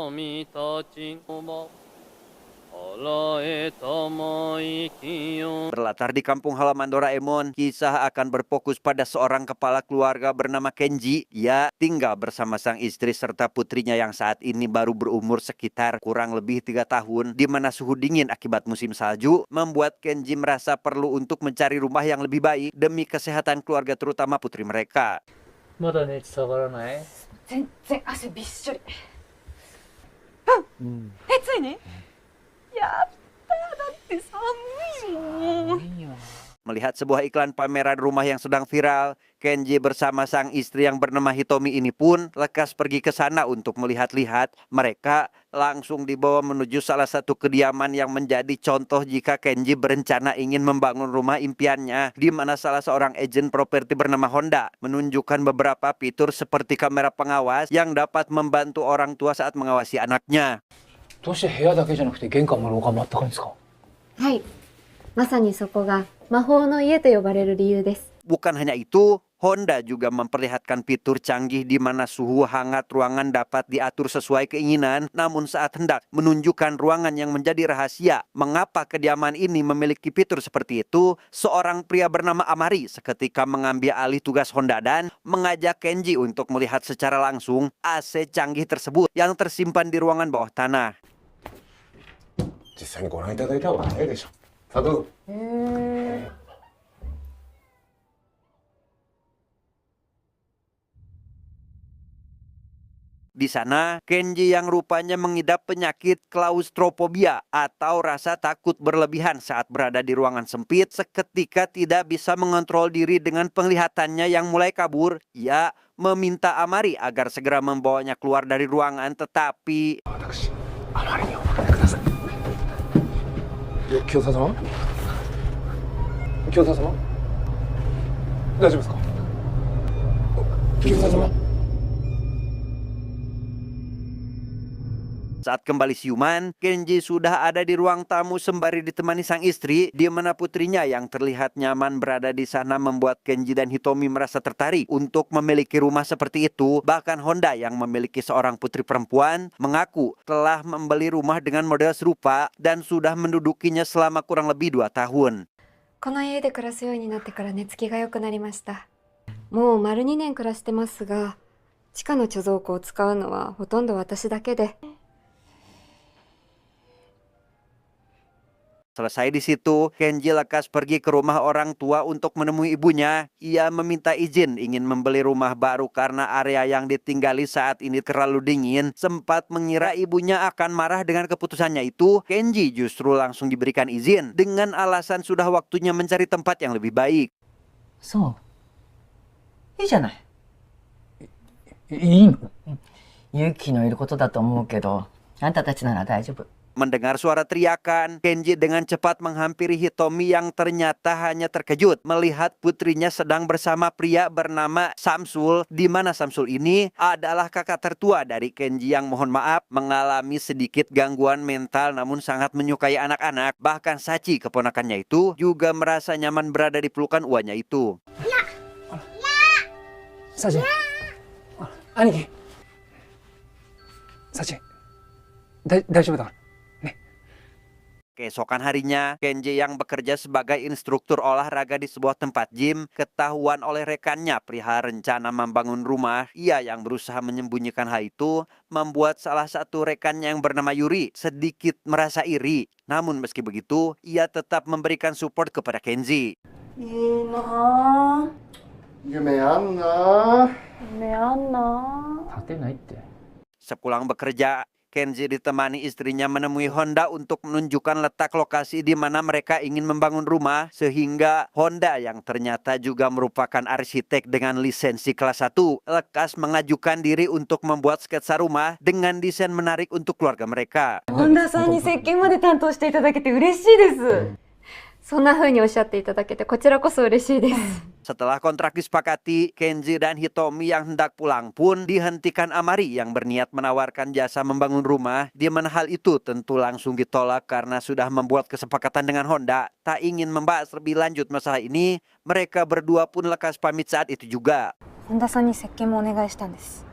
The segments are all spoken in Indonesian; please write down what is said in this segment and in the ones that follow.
神たちも洗えたまいきよ. Berlatar di kampung halaman Doraemon, kisah akan berfokus pada seorang kepala keluarga bernama Kenji. Ia tinggal bersama sang istri serta putrinya yang saat ini baru berumur sekitar kurang lebih 3 tahun, di mana suhu dingin akibat musim salju membuat Kenji merasa perlu untuk mencari rumah yang lebih baik demi kesehatan keluarga terutama putri mereka. まだ熱下がらない？全然汗びっしょり。ついに？やったー、だって寒いもん。 Melihat sebuah iklan pameran rumah yang sedang viral, Kenji bersama sang istri yang bernama Hitomi ini pun lekas pergi ke sana untuk melihat-lihat. Mereka langsung dibawa menuju salah satu kediaman yang menjadi contoh jika Kenji berencana ingin membangun rumah impiannya, di mana salah seorang agen properti bernama Honda menunjukkan beberapa fitur seperti kamera pengawas yang dapat membantu orang tua saat mengawasi anaknya. どうして部屋だけじゃなくて玄関も廊下もあったかいんですか？はい、まさにそこが魔法の家と呼ばれる理由です。 Bukan hanya itu, Honda juga memperlihatkan fitur canggih di mana suhu hangat ruangan dapat diatur sesuai keinginan, namun saat hendak menunjukkan ruangan yang menjadi rahasia mengapa kediaman ini memiliki fitur seperti itu, seorang pria bernama Amari seketika mengambil alih tugas Honda dan mengajak Kenji untuk melihat secara langsung AC canggih tersebut yang tersimpan di ruangan bawah tanah. 実際にご覧いただいた方が早いでしょ。さあどうぞ。Di sana, Kenji yang rupanya mengidap penyakit klaustrofobia atau rasa takut berlebihan saat berada di ruangan sempit, seketika tidak bisa mengontrol diri dengan penglihatannya yang mulai kabur. Ia meminta Amari agar segera membawanya keluar dari ruangan, tetapi 私、あまりにお任せください。清沢様？清沢様？大丈夫ですか？清沢様？ Saat kembali siuman, Kenji sudah ada di ruang tamu sembari ditemani sang istri, di mana putrinya yang terlihat nyaman berada di sana membuat Kenji dan Hitomi merasa tertarik untuk memiliki rumah seperti itu. Bahkan Honda yang memiliki seorang putri perempuan mengaku telah membeli rumah dengan model serupa dan sudah mendudukinya selama kurang lebih 2 tahun. この家で暮らすようになってから寝つきが良くなりました。もう丸2年暮らしてますが、地下の貯蔵庫を使うのはほとんど私だけで。 Selesai di situ, Kenji lekas pergi ke rumah orang tua untuk menemui ibunya. Ia meminta izin ingin membeli rumah baru karena area yang ditinggali saat ini terlalu dingin. Sempat mengira ibunya akan marah dengan keputusannya itu, Kenji justru langsung diberikan izin dengan alasan sudah waktunya mencari tempat yang lebih baik. そう。いいじゃない。いいの？勇気のいることだと思うけど、あんたたちなら大丈夫。 Mendengar suara teriakan, Kenji dengan cepat menghampiri Hitomi yang ternyata hanya terkejut melihat putrinya sedang bersama pria bernama Samsul, di mana Samsul ini adalah kakak tertua dari Kenji yang mohon maaf mengalami sedikit gangguan mental namun sangat menyukai anak-anak. Bahkan Sachi, keponakannya itu, juga merasa nyaman berada di pelukan uanya itu. Sachi. Aniki. Sachi. 大丈夫だから。 Keesokan harinya, Kenji yang bekerja sebagai instruktur olahraga di sebuah tempat gym ketahuan oleh rekannya perihal rencana membangun rumah. Ia yang berusaha menyembunyikan hal itu membuat salah satu rekannya yang bernama Yuri sedikit merasa iri. Namun meski begitu, ia tetap memberikan support kepada Kenji. いいなぁ。夢あんな。夢あんなぁ。 立てないって。 Sepulang bekerja, Kenji ditemani istrinya menemui Honda untuk menunjukkan letak lokasi di mana mereka ingin membangun rumah, sehingga Honda yang ternyata juga merupakan arsitek dengan lisensi kelas 1 lekas mengajukan diri untuk membuat sketsa rumah dengan desain menarik untuk keluarga mereka. 本田さんに設計まで担当していただけて嬉しいです。そんな風におっしゃっていただけてこちらこそ嬉しいです。 Setelah kontrak disepakati, Kenji dan Hitomi yang hendak pulang pun dihentikan Amari yang berniat menawarkan jasa membangun rumah, di mana hal itu tentu langsung ditolak karena sudah membuat kesepakatan dengan Honda. Tak ingin membahas lebih lanjut masalah ini, mereka berdua pun lekas pamit saat itu juga. 本田さんに設計もお願いしたんです。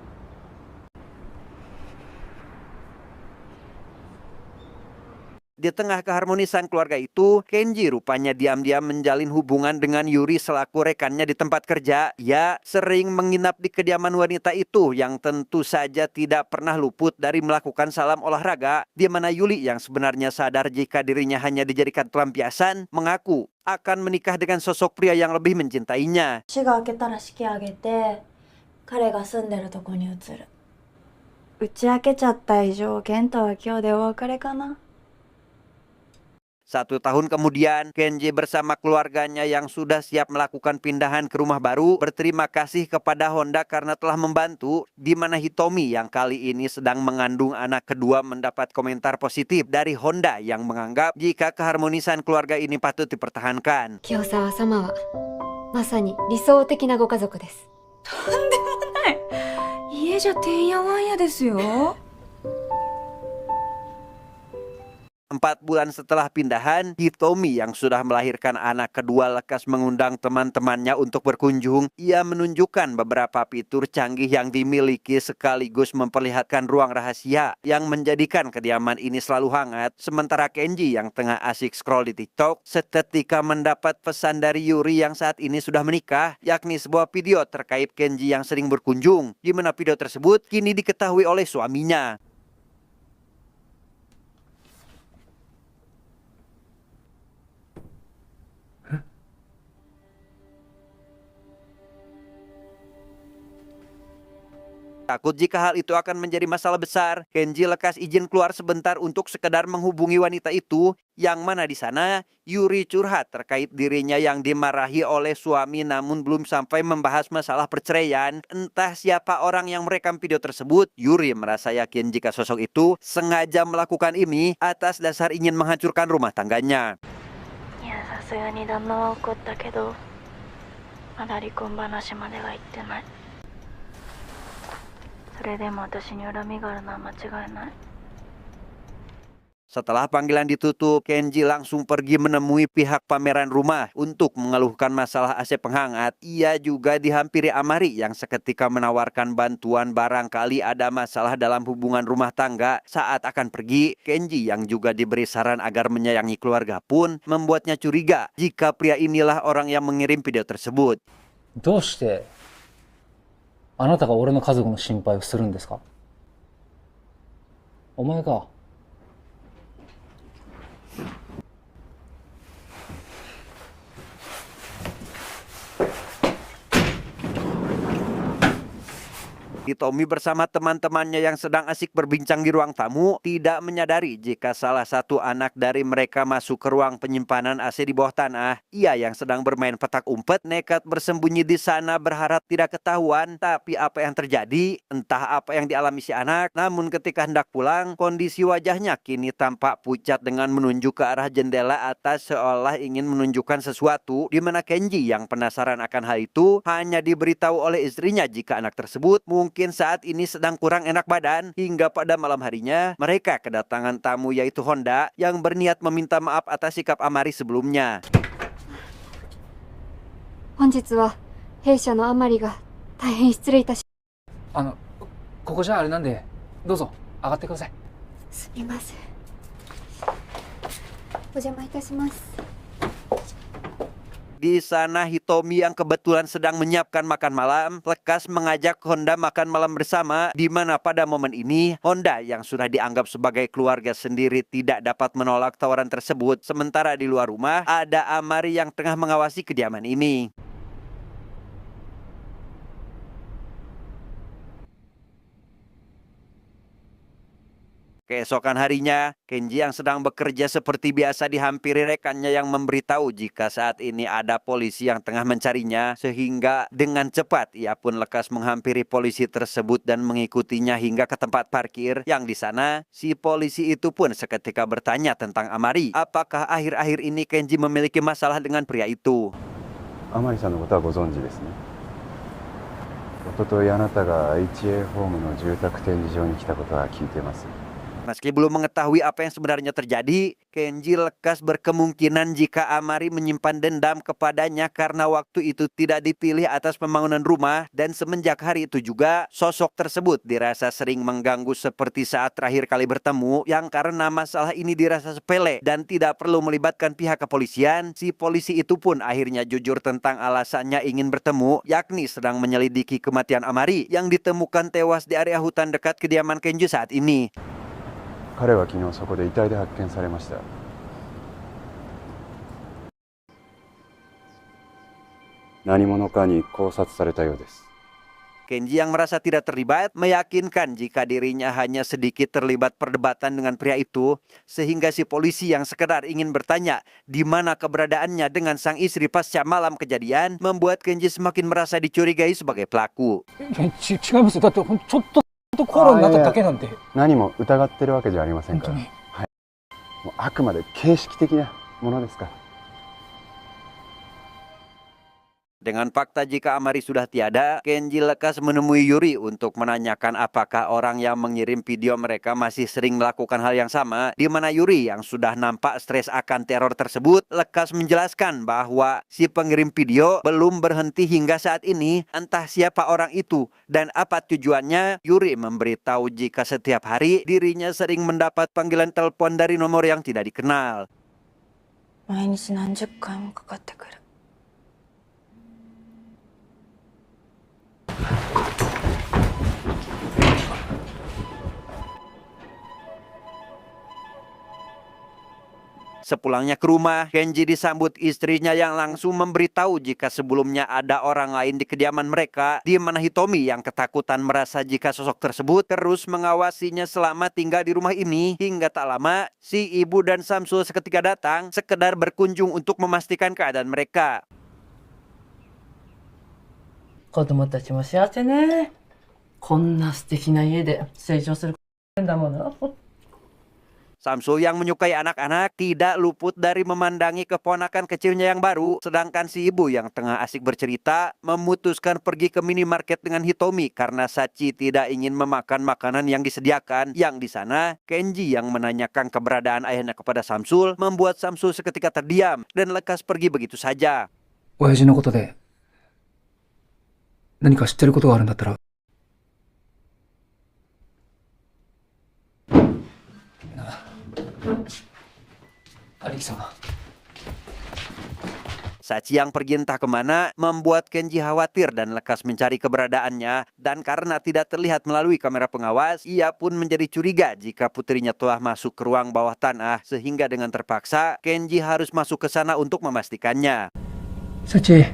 Di tengah keharmonisan keluarga itu, Kenji rupanya diam-diam menjalin hubungan dengan Yuri selaku rekannya di tempat kerja. Ia sering menginap di kediaman wanita itu yang tentu saja tidak pernah luput dari melakukan salam olahraga, di mana Yuli yang sebenarnya sadar jika dirinya hanya dijadikan pelampiasan, mengaku akan menikah dengan sosok pria yang lebih mencintainya. 年が明けたら式挙げて彼が住んでるとこに移る。打ち明けちゃった以上健太は今日でお別れかな。 1 tahun kemudian, Kenji bersama keluarganya yang sudah siap melakukan pindahan ke rumah baru berterima kasih kepada Honda karena telah membantu, di mana Hitomi yang kali ini sedang mengandung anak kedua mendapat komentar positif dari Honda yang menganggap jika keharmonisan keluarga ini patut dipertahankan. 清沢様はまさに理想的なご家族です。家じゃてんやわんやですよ。 4 bulan setelah pindahan, Hitomi yang sudah melahirkan anak kedua lekas mengundang teman-temannya untuk berkunjung. Ia menunjukkan beberapa fitur canggih yang dimiliki sekaligus memperlihatkan ruang rahasia yang menjadikan kediaman ini selalu hangat. Sementara Kenji yang tengah asik scroll di TikTok seketika mendapat pesan dari Yuri yang saat ini sudah menikah, yakni sebuah video terkait Kenji yang sering berkunjung, di mana video tersebut kini diketahui oleh suaminya. Takut jika hal itu akan menjadi masalah besar, Kenji lekas izin keluar sebentar untuk sekedar menghubungi wanita itu, yang mana di sana Yuri curhat terkait dirinya yang dimarahi oleh suami namun belum sampai membahas masalah perceraian. Entah siapa orang yang merekam video tersebut, Yuri merasa yakin jika sosok itu sengaja melakukan ini atas dasar ingin menghancurkan rumah tangganya. いや、さすがに旦那は怒ったけど、まだ離婚話までは言ってない。それでも私に恨みがあるのは間違いない。 Setelah panggilan ditutup, Kenji langsung pergi menemui pihak pameran rumah untuk mengeluhkan masalah AC penghangat. Ia juga dihampiri Amari yang seketika menawarkan bantuan barangkali ada masalah dalam hubungan rumah tangga. Saat akan pergi, Kenji yang juga diberi saran agar menyayangi keluarga pun membuatnya curiga jika pria inilah orang yang mengirim video tersebut. どうしてあなたが俺の家族の心配をするんですか？お前か。 Hitomi bersama teman-temannya yang sedang asik berbincang di ruang tamu tidak menyadari jika salah satu anak dari mereka masuk ke ruang penyimpanan AC di bawah tanah. Ia yang sedang bermain petak umpet nekat bersembunyi di sana berharap tidak ketahuan. Tapi apa yang terjadi? Entah apa yang dialami si anak. Namun ketika hendak pulang, kondisi wajahnya kini tampak pucat dengan menunjuk ke arah jendela atas seolah ingin menunjukkan sesuatu, di mana Kenji yang penasaran akan hal itu hanya diberitahu oleh istrinya jika anak tersebut mungkin saat ini sedang kurang enak badan. Hingga pada malam harinya mereka kedatangan tamu yaitu Honda yang berniat meminta maaf atas sikap Amari sebelumnya. 本日は弊社のあまりが大変失礼いたし。ここじゃあれなんで、どうぞ上がってください。すみません。お邪魔いたします。 Di sana Hitomi yang kebetulan sedang menyiapkan makan malam lekas mengajak Honda makan malam bersama, di mana pada momen ini Honda yang sudah dianggap sebagai keluarga sendiri tidak dapat menolak tawaran tersebut. Sementara di luar rumah ada Amari yang tengah mengawasi kediaman ini. Keesokan harinya, Kenji yang sedang bekerja seperti biasa dihampiri rekannya yang memberitahu jika saat ini ada polisi yang tengah mencarinya, sehingga dengan cepat ia pun lekas menghampiri polisi tersebut dan mengikutinya hingga ke tempat parkir. Yang di sana, si polisi itu pun seketika bertanya tentang Amari. Apakah akhir-akhir ini Kenji memiliki masalah dengan pria itu? 甘利さんのことはご存知ですね。一昨日あなたが HA ホームの住宅展示場に来たことは聞いてます。Meski belum mengetahui apa yang sebenarnya terjadi, Kenji lekas berkemungkinan jika Amari menyimpan dendam kepadanya karena waktu itu tidak dipilih atas pembangunan rumah dan semenjak hari itu juga sosok tersebut dirasa sering mengganggu seperti saat terakhir kali bertemu yang karena masalah ini dirasa sepele dan tidak perlu melibatkan pihak kepolisian. Si polisi itu pun akhirnya jujur tentang alasannya ingin bertemu, yakni sedang menyelidiki kematian Amari yang ditemukan tewas di area hutan dekat kediaman Kenji saat ini. 彼は昨日そこで遺体で発見されました。何者かに絞殺されたようです。 Kenji yang merasa tidak terlibat meyakinkan jika dirinya hanya sedikit terlibat perdebatan dengan pria itu, sehingga si polisi yang sekedar ingin bertanya di mana keberadaannya dengan sang istri pasca malam kejadian membuat Kenji semakin merasa dicurigai sebagai pelaku. 違いますよ。だってちょっと口論になっただけなんで。何も疑ってるわけじゃありませんから。本当に。はい。もうあくまで形式的なものですから。 Dengan fakta jika Amari sudah tiada, Kenji lekas menemui Yuri untuk menanyakan apakah orang yang mengirim video mereka masih sering melakukan hal yang sama, di mana Yuri yang sudah nampak stres akan teror tersebut lekas menjelaskan bahwa si pengirim video belum berhenti hingga saat ini, entah siapa orang itu dan apa tujuannya. Yuri memberitahu jika setiap hari dirinya sering mendapat panggilan telepon dari nomor yang tidak dikenal. 毎日何十回もかかってくる。 Sepulangnya ke rumah, Kenji disambut istrinya yang langsung memberitahu jika sebelumnya ada orang lain di kediaman mereka, di mana Hitomi yang ketakutan merasa jika sosok tersebut terus mengawasinya selama tinggal di rumah ini. Hingga tak lama, si ibu dan Samsul seketika datang, sekedar berkunjung untuk memastikan keadaan mereka. 子供たちも幸せね。こんな素敵な家で成長するんだもの。 Samsul yang menyukai anak-anak tidak luput dari memandangi keponakan kecilnya yang baru, sedangkan si ibu yang tengah asik bercerita memutuskan pergi ke minimarket dengan Hitomi karena Sachi tidak ingin memakan makanan yang disediakan. Yang di sana, Kenji yang menanyakan keberadaan ayahnya kepada Samsul membuat Samsul seketika terdiam dan lekas pergi begitu saja. 親父のことで何か知ってることがあるんだったら。兄貴様。 Sachi yang pergi entah kemana membuat Kenji khawatir dan lekas mencari keberadaannya, dan karena tidak terlihat melalui kamera pengawas, ia pun menjadi curiga jika putrinya telah masuk ke ruang bawah tanah, sehingga dengan terpaksa Kenji harus masuk ke sana untuk memastikannya. Sachi.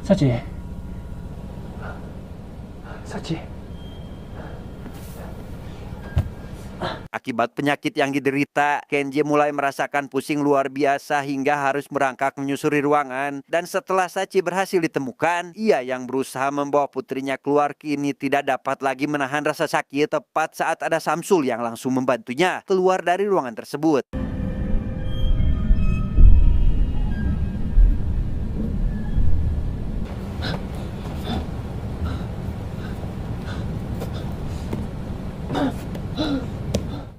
Sachi. Sachi. Akibat penyakit yang diderita, Kenji mulai merasakan pusing luar biasa hingga harus merangkak menyusuri ruangan. Dan setelah Sachi berhasil ditemukan, ia yang berusaha membawa putrinya keluar kini tidak dapat lagi menahan rasa sakit tepat saat ada Samsul yang langsung membantunya keluar dari ruangan tersebut.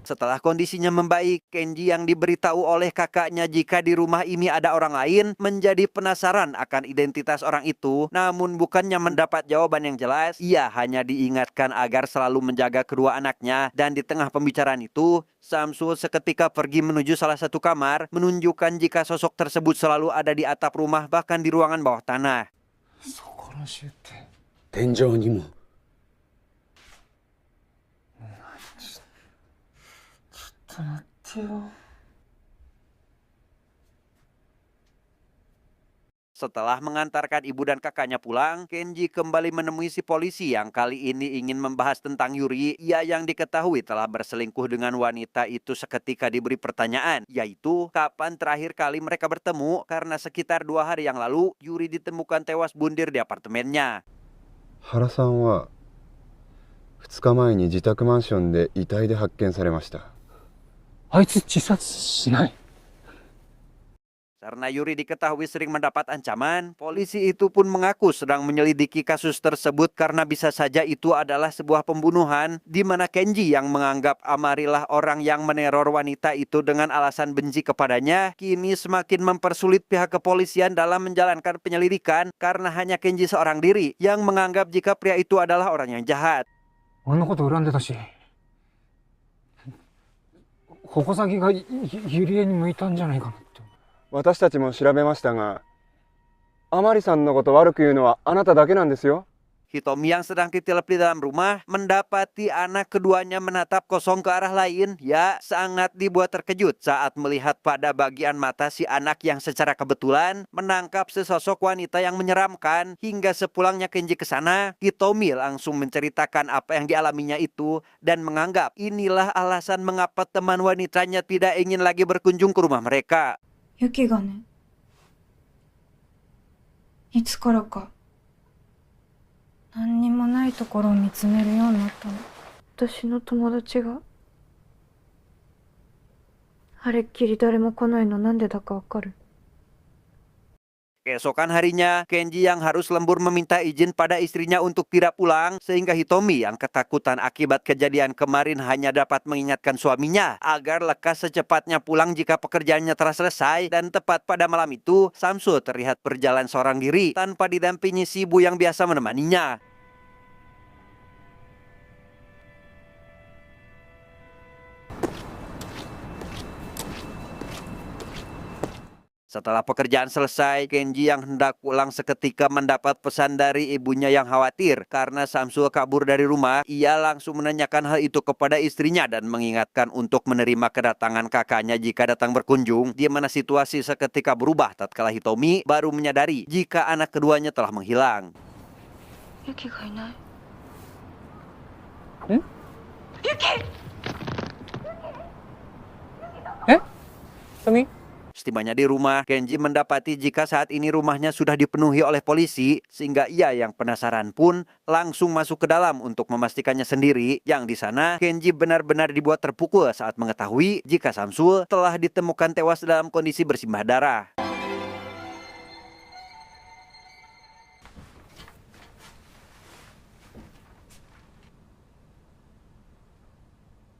Setelah kondisinya membaik, Kenji yang diberitahu oleh kakaknya jika di rumah ini ada orang lain menjadi penasaran akan identitas orang itu. Namun bukannya mendapat jawaban yang jelas, ia hanya diingatkan agar selalu menjaga kedua anaknya. Dan di tengah pembicaraan itu, Samsul seketika pergi menuju salah satu kamar, menunjukkan jika sosok tersebut selalu ada di atap rumah bahkan di ruangan bawah tanah. 天井にも。 Setelah mengantarkan ibu dan kakaknya pulang, Kenji kembali menemui si polisi yang kali ini ingin membahas tentang Yuri. Ia yang diketahui telah berselingkuh dengan wanita itu seketika diberi pertanyaan, yaitu kapan terakhir kali mereka bertemu, karena sekitar 2 hari yang lalu Yuri ditemukan tewas bundir di apartemennya. 原さんは2日前に自宅マンションで遺体で発見されました。 あいつ自殺しない。Karena Yuri diketahui sering mendapat ancaman, polisi itu pun mengaku sedang menyelidiki kasus tersebut karena bisa saja itu adalah sebuah pembunuhan di mana Kenji yang menganggap Amarilah orang yang meneror wanita itu dengan alasan benci kepadanya, kini semakin mempersulit pihak kepolisian dalam menjalankan penyelidikan karena hanya Kenji seorang diri yang menganggap jika pria itu adalah orang yang jahat. 俺のこと恨んでたし、矛先がゆりえに向いたんじゃないかなって。私たちも調べましたが、あまりさんのこと悪く言うのはあなただけなんですよ。 Hitomi yang sedang ditilep di dalam rumah mendapati anak keduanya menatap kosong ke arah lain. Ya, sangat dibuat terkejut saat melihat pada bagian mata si anak yang secara kebetulan menangkap sesosok wanita yang menyeramkan. Hingga sepulangnya Kenji ke sana, Hitomi langsung menceritakan apa yang dialaminya itu dan menganggap inilah alasan mengapa teman wanitanya tidak ingin lagi berkunjung ke rumah mereka. ユキがね、いつからか何にもないところを見つめるようになったの。私の友達があれっきり誰も来ないのなんでだかわかる？ Keesokan harinya, Kenji yang harus lembur meminta izin pada istrinya untuk tidak pulang, sehingga Hitomi yang ketakutan akibat kejadian kemarin hanya dapat mengingatkan suaminya agar lekas secepatnya pulang jika pekerjaannya telah selesai. Dan tepat pada malam itu, Samsul terlihat berjalan seorang diri tanpa didampingi si ibu yang biasa menemaninya. Setelah pekerjaan selesai, Kenji yang hendak pulang seketika mendapat pesan dari ibunya yang khawatir karena Samsul kabur dari rumah. Ia langsung menanyakan hal itu kepada istrinya dan mengingatkan untuk menerima kedatangan kakaknya jika datang berkunjung, di mana situasi seketika berubah tatkala Hitomi baru menyadari jika anak keduanya telah menghilang. Yuki ga inai. Tommy? Setibanya di rumah, Kenji mendapati jika saat ini rumahnya sudah dipenuhi oleh polisi, sehingga ia yang penasaran pun langsung masuk ke dalam untuk memastikannya sendiri. Yang di sana, Kenji benar-benar dibuat terpukul saat mengetahui jika Samsul telah ditemukan tewas dalam kondisi bersimbah darah.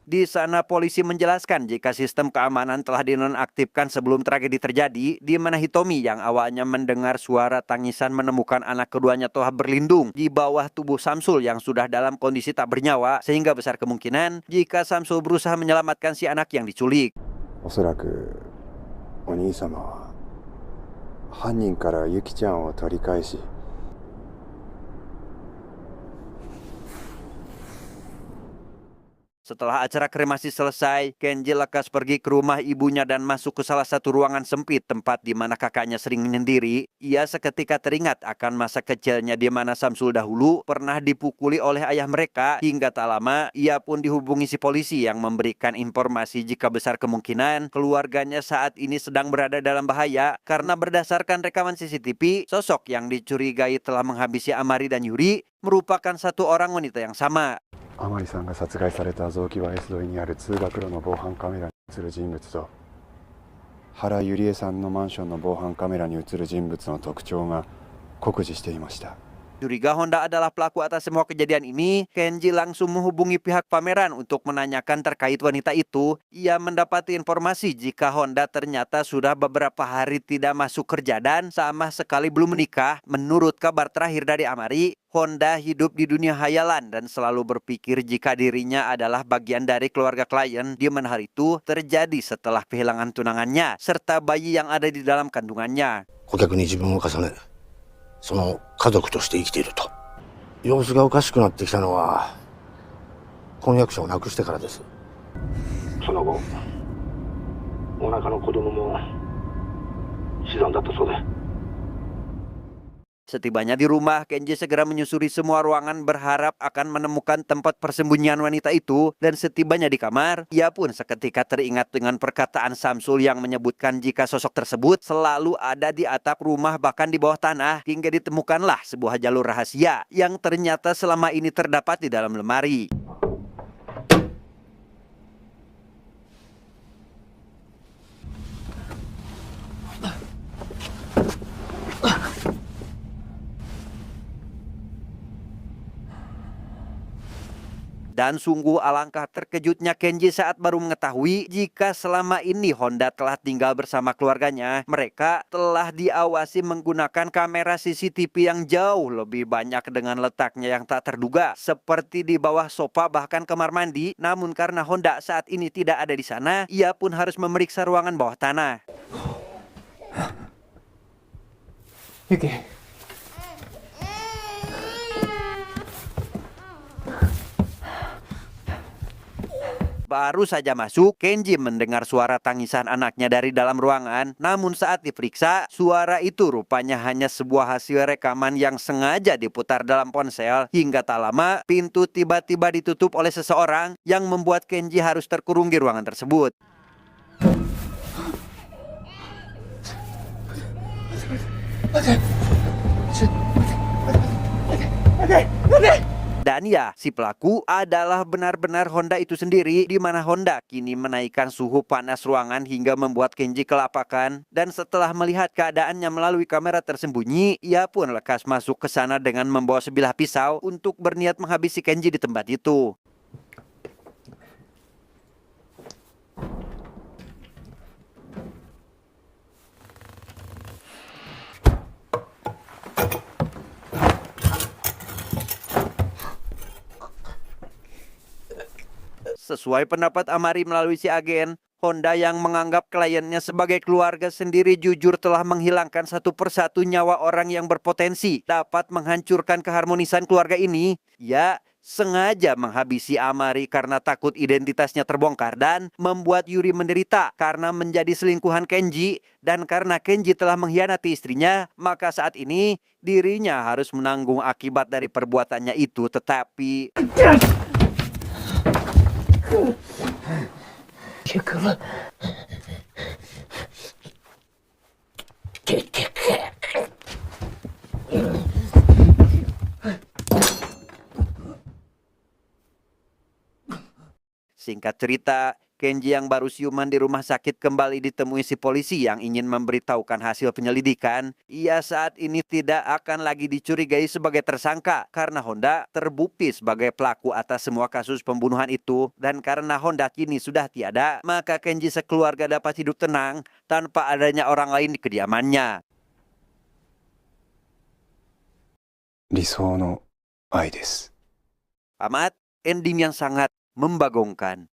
Di sana polisi menjelaskan jika sistem keamanan telah dinonaktifkan sebelum tragedi terjadi, di mana Hitomi yang awalnya mendengar suara tangisan menemukan anak keduanya telah berlindung di bawah tubuh Samsul yang sudah dalam kondisi tak bernyawa, sehingga besar kemungkinan jika Samsul berusaha menyelamatkan si anak yang diculik. おそらくお兄様は犯人からユキちゃんを取り返し、 Setelah acara kremasi selesai, Kenji lekas pergi ke rumah ibunya dan masuk ke salah satu ruangan sempit tempat di mana kakaknya sering menyendiri. Ia seketika teringat akan masa kecilnya di mana Samsul dahulu pernah dipukuli oleh ayah mereka. Hingga tak lama, ia pun dihubungi si polisi yang memberikan informasi jika besar kemungkinan keluarganya saat ini sedang berada dalam bahaya karena berdasarkan rekaman CCTV, sosok yang dicurigai telah menghabisi Amari dan Yuri merupakan satu orang wanita yang sama. あまりさんが殺害された雑木場 S 沿いにある通学路の防犯カメラに映る人物と原ゆりえさんのマンションの防犯カメラに映る人物の特徴が酷似していました。 Curiga Honda adalah pelaku atas semua kejadian ini, Kenji langsung menghubungi pihak pameran untuk menanyakan terkait wanita itu. Ia mendapati informasi jika Honda ternyata sudah beberapa hari tidak masuk kerja dan sama sekali belum menikah. Menurut kabar terakhir dari Amari, Honda hidup di dunia hayalan dan selalu berpikir jika dirinya adalah bagian dari keluarga klien, di mana hal itu terjadi setelah kehilangan tunangannya serta bayi yang ada di dalam kandungannya. 顧客に自分を重ね、その家族として生きていると。様子がおかしくなってきたのは婚約者を亡くしてからです。その後お腹の子供も死産だったそうで。 Setibanya di rumah, Kenji segera menyusuri semua ruangan berharap akan menemukan tempat persembunyian wanita itu. Dan setibanya di kamar, ia pun seketika teringat dengan perkataan Samsul yang menyebutkan jika sosok tersebut selalu ada di atap rumah bahkan di bawah tanah. Hingga ditemukanlah sebuah jalur rahasia yang ternyata selama ini terdapat di dalam lemari. Dan sungguh alangkah terkejutnya Kenji saat baru mengetahui jika selama ini Honda telah tinggal bersama keluarganya. Mereka telah diawasi menggunakan kamera CCTV yang jauh lebih banyak dengan letaknya yang tak terduga, seperti di bawah sofa bahkan kamar mandi. Namun karena Honda saat ini tidak ada di sana, ia pun harus memeriksa ruangan bawah tanah. Yuki. Baru saja masuk, Kenji mendengar suara tangisan anaknya dari dalam ruangan. Namun saat diperiksa, suara itu rupanya hanya sebuah hasil rekaman yang sengaja diputar dalam ponsel. Hingga tak lama, pintu tiba-tiba ditutup oleh seseorang yang membuat Kenji harus terkurung di ruangan tersebut. Dan ya, si pelaku adalah benar-benar Honda itu sendiri, di mana Honda kini menaikkan suhu panas ruangan hingga membuat Kenji kelapakan. Dan setelah melihat keadaannya melalui kamera tersembunyi, ia pun lekas masuk ke sana dengan membawa sebilah pisau untuk berniat menghabisi Kenji di tempat itu. Sesuai pendapat Amari melalui si agen, Honda yang menganggap kliennya sebagai keluarga sendiri jujur telah menghilangkan satu persatu nyawa orang yang berpotensi dapat menghancurkan keharmonisan keluarga ini. Ya, sengaja menghabisi Amari karena takut identitasnya terbongkar dan membuat Yuri menderita karena menjadi selingkuhan Kenji. Dan karena Kenji telah mengkhianati istrinya, maka saat ini dirinya harus menanggung akibat dari perbuatannya itu. Tetapi singkat cerita, Kenji yang baru siuman di rumah sakit kembali ditemui si polisi yang ingin memberitahukan hasil penyelidikan. Ia saat ini tidak akan lagi dicurigai sebagai tersangka karena Honda terbukti sebagai pelaku atas semua kasus pembunuhan itu. Dan karena Honda kini sudah tiada, maka Kenji sekeluarga dapat hidup tenang tanpa adanya orang lain di kediamannya. 理想の愛です。 Amat, ending yang sangat membagongkan.